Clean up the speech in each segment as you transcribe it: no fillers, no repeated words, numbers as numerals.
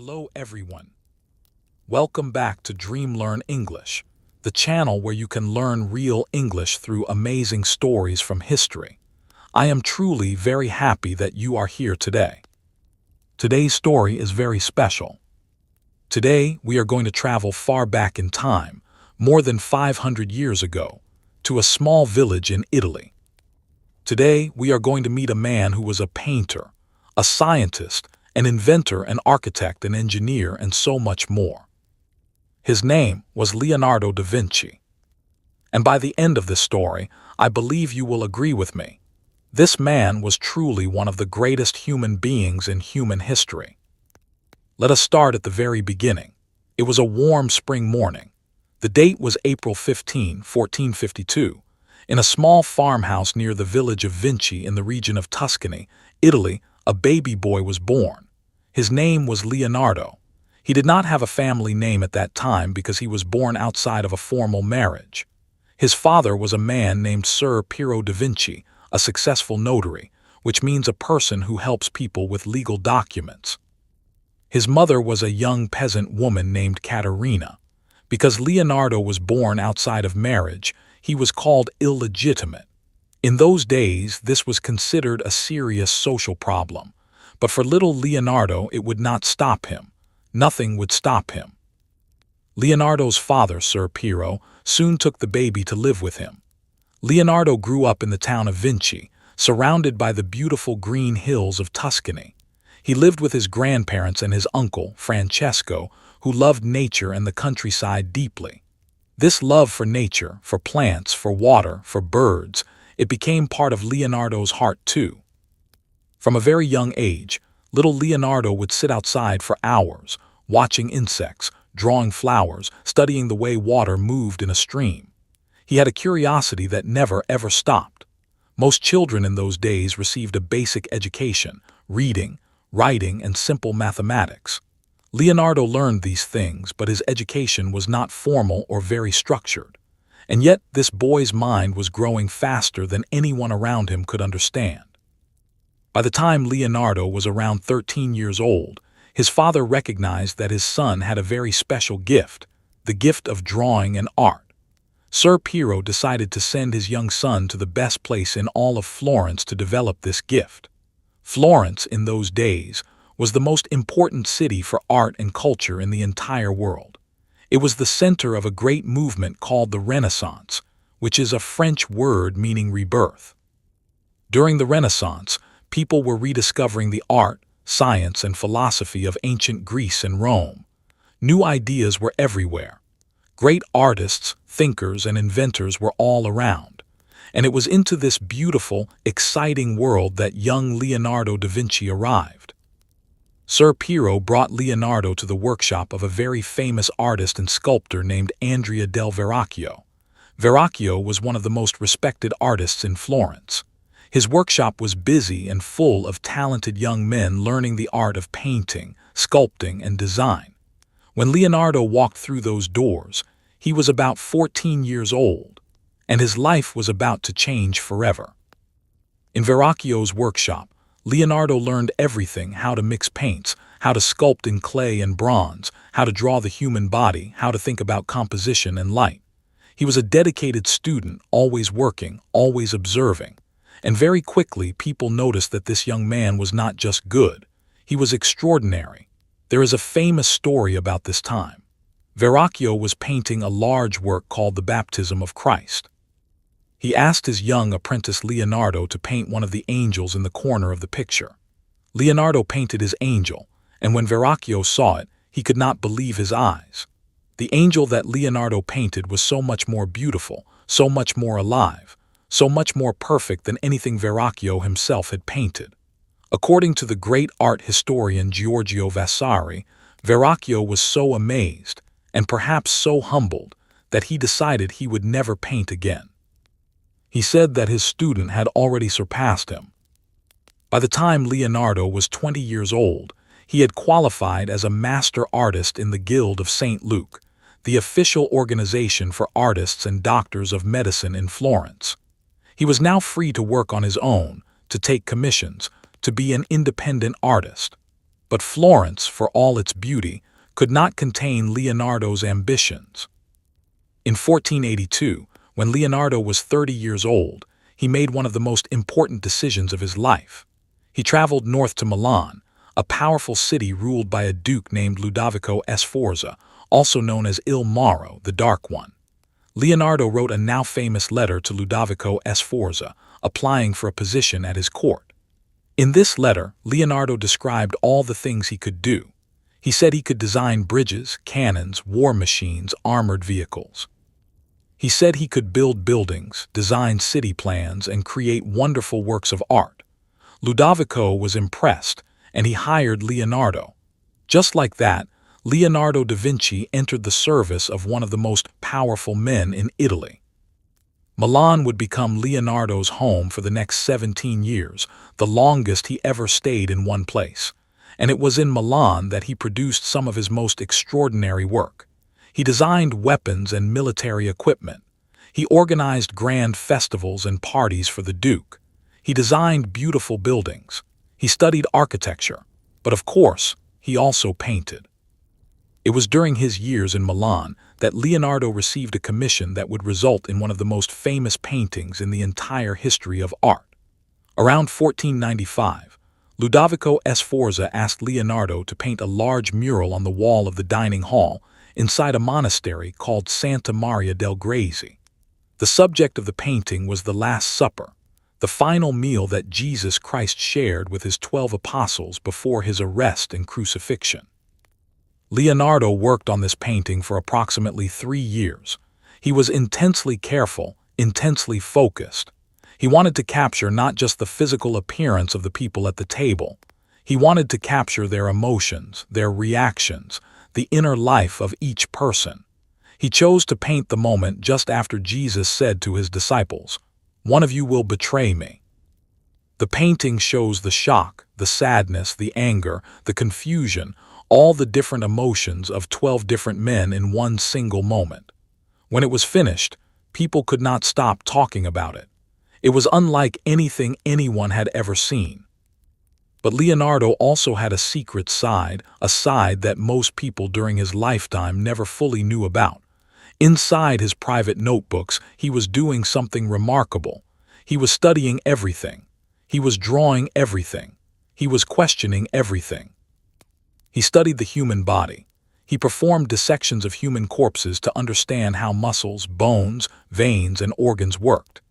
Hello everyone. Welcome back to DreamLearn English, the channel where you can learn real English through amazing stories from history. I am truly very happy that you are here today. Today's story is very special. Today we are going to travel far back in time, more than 500 years ago, to a small village in Italy. Today we are going to meet a man who was a painter, a scientist, an inventor, an architect, an engineer, and so much more. His name was Leonardo da Vinci. And by the end of this story, I believe you will agree with me. This man was truly one of the greatest human beings in human history. Let us start at the very beginning. It was a warm spring morning. The date was April 15, 1452. In a small farmhouse near the village of Vinci in the region of Tuscany, Italy, a baby boy was born. His name was Leonardo. He did not have a family name at that time because he was born outside of a formal marriage. His father was a man named Sir Piero da Vinci, a successful notary, which means a person who helps people with legal documents. His mother was a young peasant woman named Caterina. Because Leonardo was born outside of marriage, he was called illegitimate. In those days, this was considered a serious social problem. But for little Leonardo, it would not stop him. Nothing would stop him. Leonardo's father, Sir Piero, soon took the baby to live with him. Leonardo grew up in the town of Vinci, surrounded by the beautiful green hills of Tuscany. He lived with his grandparents and his uncle, Francesco, who loved nature and the countryside deeply. This love for nature, for plants, for water, for birds, it became part of Leonardo's heart too. From a very young age, little Leonardo would sit outside for hours, watching insects, drawing flowers, studying the way water moved in a stream. He had a curiosity that never ever stopped. Most children in those days received a basic education, reading, writing, and simple mathematics. Leonardo learned these things, but his education was not formal or very structured. And yet this boy's mind was growing faster than anyone around him could understand. By the time Leonardo was around 13 years old, his father recognized that his son had a very special gift, the gift of drawing and art. Sir Piero decided to send his young son to the best place in all of Florence to develop this gift. Florence, in those days, was the most important city for art and culture in the entire world. It was the center of a great movement called the Renaissance, which is a French word meaning rebirth. During the Renaissance, people were rediscovering the art, science, and philosophy of ancient Greece and Rome. New ideas were everywhere. Great artists, thinkers, and inventors were all around. And it was into this beautiful, exciting world that young Leonardo da Vinci arrived. Sir Piero brought Leonardo to the workshop of a very famous artist and sculptor named Andrea del Verrocchio. Verrocchio was one of the most respected artists in Florence. His workshop was busy and full of talented young men learning the art of painting, sculpting, and design. When Leonardo walked through those doors, he was about 14 years old, and his life was about to change forever. In Verrocchio's workshop, Leonardo learned everything: how to mix paints, how to sculpt in clay and bronze, how to draw the human body, how to think about composition and light. He was a dedicated student, always working, always observing. And very quickly people noticed that this young man was not just good, he was extraordinary. There is a famous story about this time. Verrocchio was painting a large work called the Baptism of Christ. He asked his young apprentice Leonardo to paint one of the angels in the corner of the picture. Leonardo painted his angel, and when Verrocchio saw it, he could not believe his eyes. The angel that Leonardo painted was so much more beautiful, so much more alive, so much more perfect than anything Verrocchio himself had painted. According to the great art historian Giorgio Vasari, Verrocchio was so amazed, and perhaps so humbled, that he decided he would never paint again. He said that his student had already surpassed him. By the time Leonardo was 20 years old, he had qualified as a master artist in the Guild of St. Luke, the official organization for artists and doctors of medicine in Florence. He was now free to work on his own, to take commissions, to be an independent artist. But Florence, for all its beauty, could not contain Leonardo's ambitions. In 1482, when Leonardo was 30 years old, he made one of the most important decisions of his life. He traveled north to Milan, a powerful city ruled by a duke named Ludovico Sforza, also known as Il Moro, the Dark One. Leonardo wrote a now famous letter to Ludovico Sforza, applying for a position at his court. In this letter, Leonardo described all the things he could do. He said he could design bridges, cannons, war machines, armored vehicles. He said he could build buildings, design city plans, and create wonderful works of art. Ludovico was impressed, and he hired Leonardo. Just like that, Leonardo da Vinci entered the service of one of the most powerful men in Italy. Milan would become Leonardo's home for the next 17 years, the longest he ever stayed in one place. And it was in Milan that he produced some of his most extraordinary work. He designed weapons and military equipment. He organized grand festivals and parties for the Duke. He designed beautiful buildings. He studied architecture. But of course, he also painted. It was during his years in Milan that Leonardo received a commission that would result in one of the most famous paintings in the entire history of art. Around 1495, Ludovico Sforza asked Leonardo to paint a large mural on the wall of the dining hall inside a monastery called Santa Maria del Grazie. The subject of the painting was the Last Supper, the final meal that Jesus Christ shared with his 12 apostles before his arrest and crucifixion. Leonardo worked on this painting for approximately 3 years. He was intensely careful, intensely focused. He wanted to capture not just the physical appearance of the people at the table. He wanted to capture their emotions, their reactions, the inner life of each person. He chose to paint the moment just after Jesus said to his disciples, "One of you will betray me." The painting shows the shock, the sadness, the anger, the confusion, all the different emotions of 12 different men in one single moment. When it was finished, people could not stop talking about it. It was unlike anything anyone had ever seen. But Leonardo also had a secret side, a side that most people during his lifetime never fully knew about. Inside his private notebooks, he was doing something remarkable. He was studying everything. He was drawing everything. He was questioning everything. He studied the human body. He performed dissections of human corpses to understand how muscles, bones, veins, and organs worked.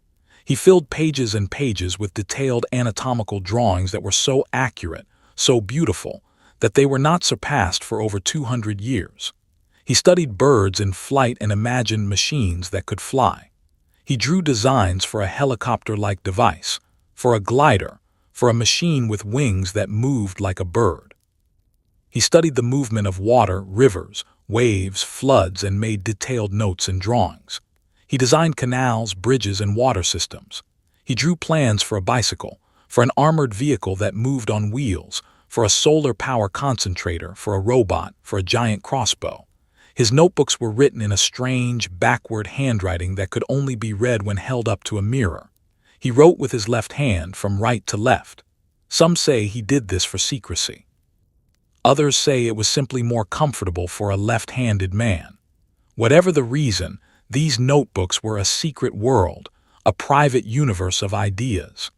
He filled pages and pages with detailed anatomical drawings that were so accurate, so beautiful, that they were not surpassed for over 200 years. He studied birds in flight and imagined machines that could fly. He drew designs for a helicopter-like device, for a glider, for a machine with wings that moved like a bird. He studied the movement of water, rivers, waves, floods, and made detailed notes and drawings. He designed canals, bridges, and water systems. He drew plans for a bicycle, for an armored vehicle that moved on wheels, for a solar power concentrator, for a robot, for a giant crossbow. His notebooks were written in a strange, backward handwriting that could only be read when held up to a mirror. He wrote with his left hand from right to left. Some say he did this for secrecy. Others say it was simply more comfortable for a left-handed man. Whatever the reason, these notebooks were a secret world, a private universe of ideas.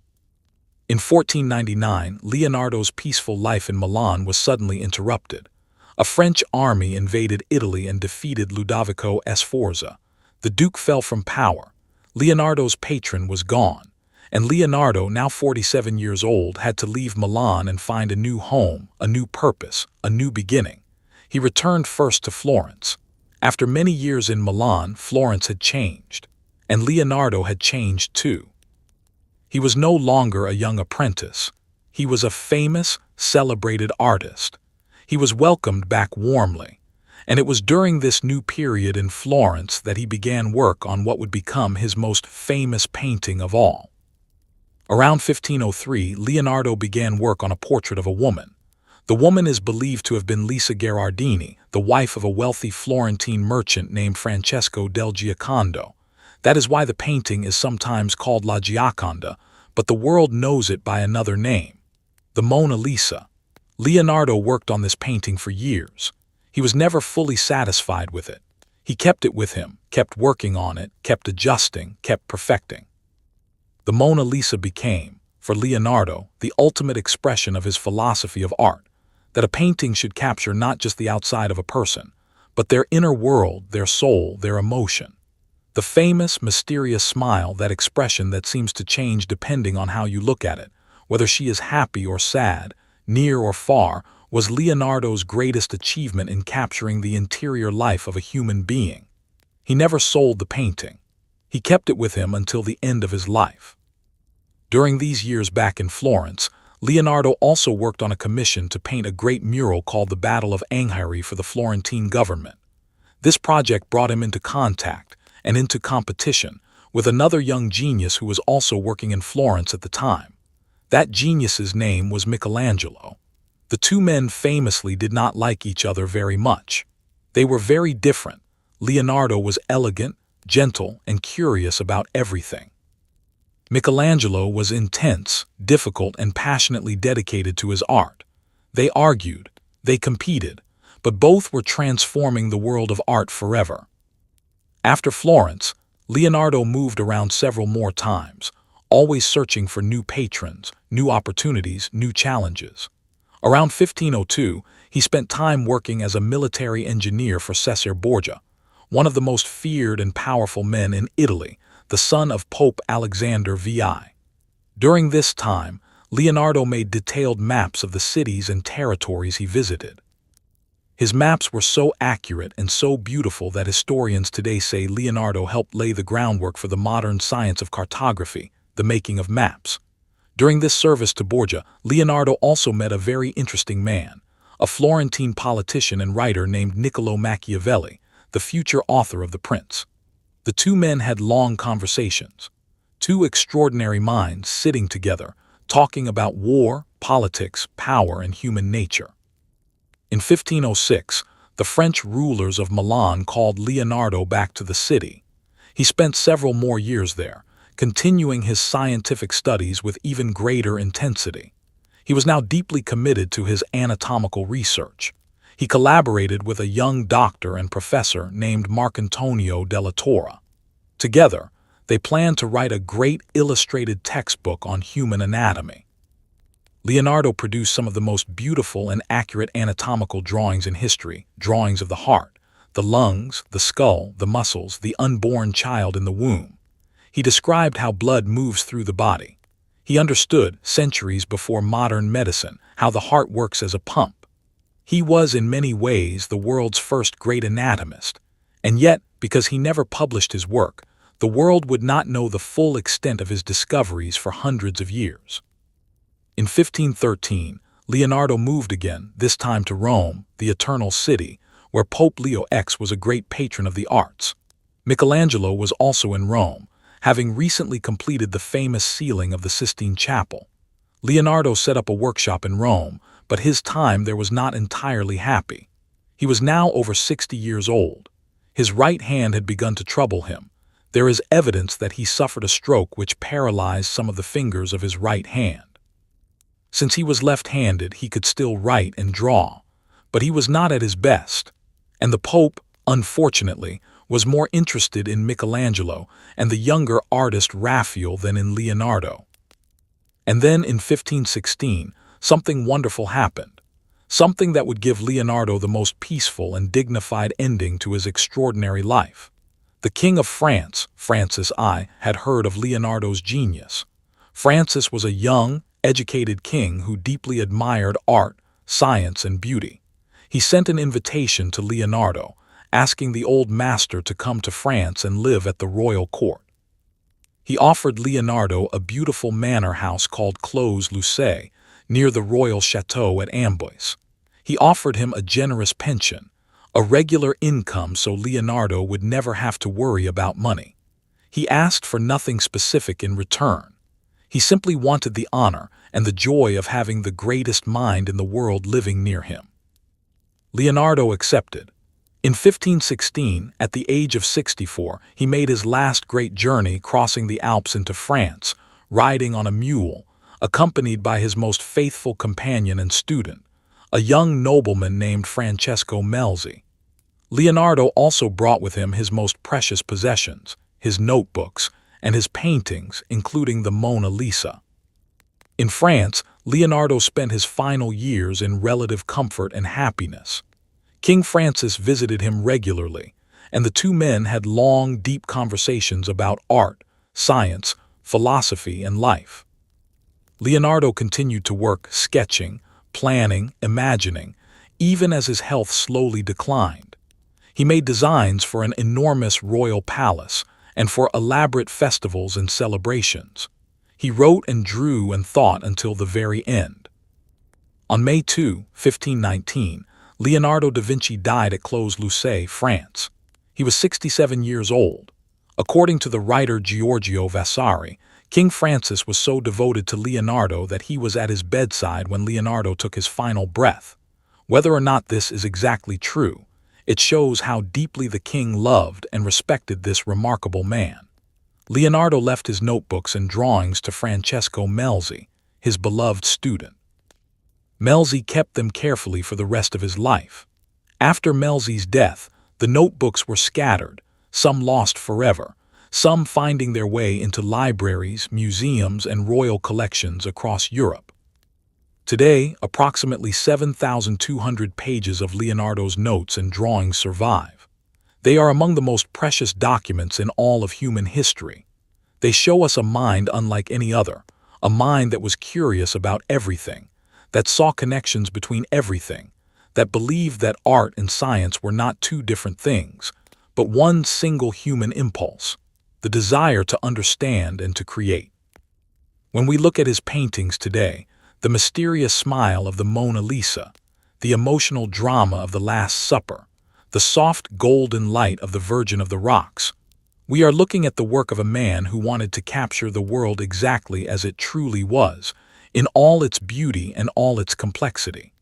In 1499, Leonardo's peaceful life in Milan was suddenly interrupted. A French army invaded Italy and defeated Ludovico Sforza. The Duke fell from power. Leonardo's patron was gone, and Leonardo, now 47 years old, had to leave Milan and find a new home, a new purpose, a new beginning. He returned first to Florence. After many years in Milan, Florence had changed, and Leonardo had changed too. He was no longer a young apprentice. He was a famous, celebrated artist. He was welcomed back warmly, and it was during this new period in Florence that he began work on what would become his most famous painting of all. Around 1503, Leonardo began work on a portrait of a woman. The woman is believed to have been Lisa Gherardini, the wife of a wealthy Florentine merchant named Francesco del Giocondo. That is why the painting is sometimes called La Gioconda, but the world knows it by another name, the Mona Lisa. Leonardo worked on this painting for years. He was never fully satisfied with it. He kept it with him, kept working on it, kept adjusting, kept perfecting. The Mona Lisa became, for Leonardo, the ultimate expression of his philosophy of art, that a painting should capture not just the outside of a person, but their inner world, their soul, their emotion. The famous, mysterious smile, that expression that seems to change depending on how you look at it, whether she is happy or sad, near or far, was Leonardo's greatest achievement in capturing the interior life of a human being. He never sold the painting. He kept it with him until the end of his life. During these years back in Florence, Leonardo also worked on a commission to paint a great mural called the Battle of Anghiari for the Florentine government. This project brought him into contact and into competition with another young genius who was also working in Florence at the time. That genius's name was Michelangelo. The two men famously did not like each other very much. They were very different. Leonardo was elegant, gentle, and curious about everything. Michelangelo was intense, difficult, and passionately dedicated to his art. They argued, they competed, but both were transforming the world of art forever. After Florence, Leonardo moved around several more times, always searching for new patrons, new opportunities, new challenges. Around 1502, he spent time working as a military engineer for Cesare Borgia, one of the most feared and powerful men in Italy, the son of Pope Alexander VI. During this time, Leonardo made detailed maps of the cities and territories he visited. His maps were so accurate and so beautiful that historians today say Leonardo helped lay the groundwork for the modern science of cartography, the making of maps. During this service to Borgia, Leonardo also met a very interesting man, a Florentine politician and writer named Niccolo Machiavelli, the future author of The Prince. The two men had long conversations, two extraordinary minds sitting together, talking about war, politics, power, and human nature. In 1506, the French rulers of Milan called Leonardo back to the city. He spent several more years there, continuing his scientific studies with even greater intensity. He was now deeply committed to his anatomical research. He collaborated with a young doctor and professor named Marcantonio della Torre. Together, they planned to write a great illustrated textbook on human anatomy. Leonardo produced some of the most beautiful and accurate anatomical drawings in history, drawings of the heart, the lungs, the skull, the muscles, the unborn child in the womb. He described how blood moves through the body. He understood, centuries before modern medicine, how the heart works as a pump. He was in many ways the world's first great anatomist, and yet, because he never published his work, the world would not know the full extent of his discoveries for hundreds of years. In 1513, Leonardo moved again, this time to Rome, the Eternal City, where Pope Leo X was a great patron of the arts. Michelangelo was also in Rome, having recently completed the famous ceiling of the Sistine Chapel. Leonardo set up a workshop in Rome, but his time there was not entirely happy. He was now over 60 years old. His right hand had begun to trouble him. There is evidence that he suffered a stroke which paralyzed some of the fingers of his right hand. Since he was left-handed, he could still write and draw, but he was not at his best, and the Pope, unfortunately, was more interested in Michelangelo and the younger artist Raphael than in Leonardo. And then in 1516, something wonderful happened, something that would give Leonardo the most peaceful and dignified ending to his extraordinary life. The King of France, Francis I, had heard of Leonardo's genius. Francis was a young, educated king who deeply admired art, science, and beauty. He sent an invitation to Leonardo, asking the old master to come to France and live at the royal court. He offered Leonardo a beautiful manor house called Clos, Lucé, near the royal chateau at Amboise. He offered him a generous pension, a regular income so Leonardo would never have to worry about money. He asked for nothing specific in return. He simply wanted the honor and the joy of having the greatest mind in the world living near him. Leonardo accepted. In 1516, at the age of 64, he made his last great journey crossing the Alps into France, riding on a mule, accompanied by his most faithful companion and student, a young nobleman named Francesco Melzi. Leonardo also brought with him his most precious possessions, his notebooks, and his paintings, including the Mona Lisa. In France, Leonardo spent his final years in relative comfort and happiness. King Francis visited him regularly, and the two men had long, deep conversations about art, science, philosophy, and life. Leonardo continued to work, sketching, planning, imagining, even as his health slowly declined. He made designs for an enormous royal palace and for elaborate festivals and celebrations. He wrote and drew and thought until the very end. On May 2, 1519, Leonardo da Vinci died at Clos, Lucé, France. He was 67 years old. According to the writer Giorgio Vasari, King Francis was so devoted to Leonardo that he was at his bedside when Leonardo took his final breath. Whether or not this is exactly true, it shows how deeply the king loved and respected this remarkable man. Leonardo left his notebooks and drawings to Francesco Melzi, his beloved student. Melzi kept them carefully for the rest of his life. After Melzi's death, the notebooks were scattered, some lost forever, some finding their way into libraries, museums, and royal collections across Europe. Today, approximately 7,200 pages of Leonardo's notes and drawings survive. They are among the most precious documents in all of human history. They show us a mind unlike any other, a mind that was curious about everything, that saw connections between everything, that believed that art and science were not two different things, but one single human impulse, the desire to understand and to create. When we look at his paintings today, the mysterious smile of the Mona Lisa, the emotional drama of the Last Supper, the soft golden light of the Virgin of the Rocks, we are looking at the work of a man who wanted to capture the world exactly as it truly was, in all its beauty and all its complexity.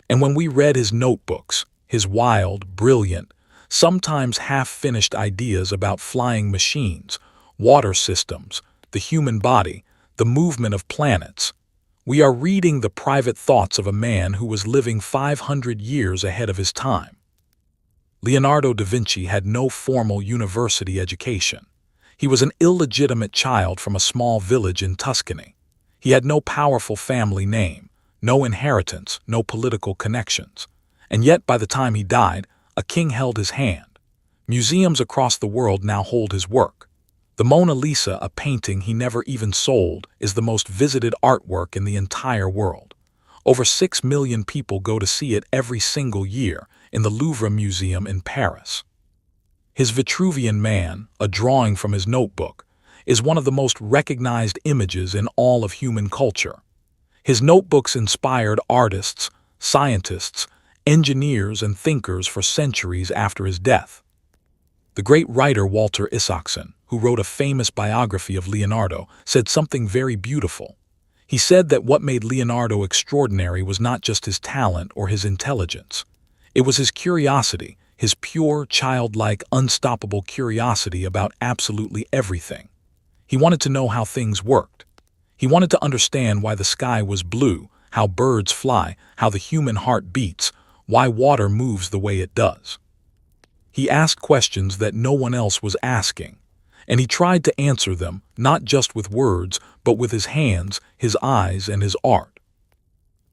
And when we read his notebooks, his wild, brilliant, sometimes half-finished ideas about flying machines, water systems, the human body, the movement of planets, we are reading the private thoughts of a man who was living 500 years ahead of his time. Leonardo da Vinci had no formal university education. He was an illegitimate child from a small village in Tuscany. He had no powerful family name, no inheritance, no political connections. And yet, by the time he died, a king held his hand. Museums across the world now hold his work. The Mona Lisa, a painting he never even sold, is the most visited artwork in the entire world. Over 6 million people go to see it every single year in the Louvre Museum in Paris. His Vitruvian Man, a drawing from his notebook, is one of the most recognized images in all of human culture. His notebooks inspired artists, scientists, engineers, and thinkers for centuries after his death. The great writer Walter Isaacson, who wrote a famous biography of Leonardo, said something very beautiful. He said that what made Leonardo extraordinary was not just his talent or his intelligence. It was his curiosity, his pure, childlike, unstoppable curiosity about absolutely everything. He wanted to know how things worked. He wanted to understand why the sky was blue, how birds fly, how the human heart beats, why water moves the way it does. He asked questions that no one else was asking, and he tried to answer them not just with words, but with his hands, his eyes, and his art.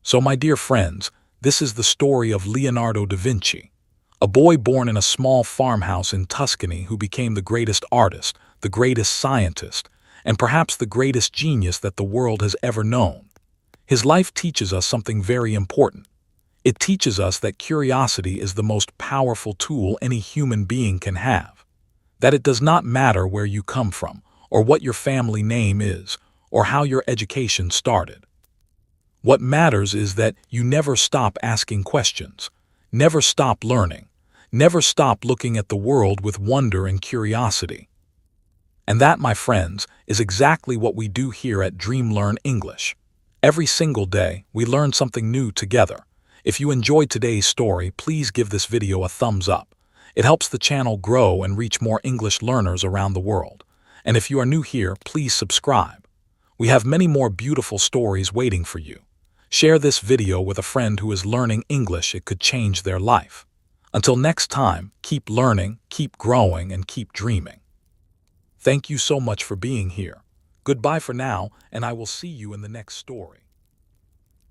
So, my dear friends, this is the story of Leonardo da Vinci, a boy born in a small farmhouse in Tuscany who became the greatest artist, the greatest scientist, and perhaps the greatest genius that the world has ever known. His life teaches us something very important. It teaches us that curiosity is the most powerful tool any human being can have. That it does not matter where you come from, or what your family name is, or how your education started. What matters is that you never stop asking questions, never stop learning, never stop looking at the world with wonder and curiosity. And that, my friends, is exactly what we do here at DreamLearn English. Every single day, we learn something new together. If you enjoyed today's story, please give this video a thumbs up. It helps the channel grow and reach more English learners around the world. And if you are new here, please subscribe. We have many more beautiful stories waiting for you. Share this video with a friend who is learning English. It could change their life. Until next time, keep learning, keep growing, and keep dreaming. Thank you so much for being here. Goodbye for now, and I will see you in the next story.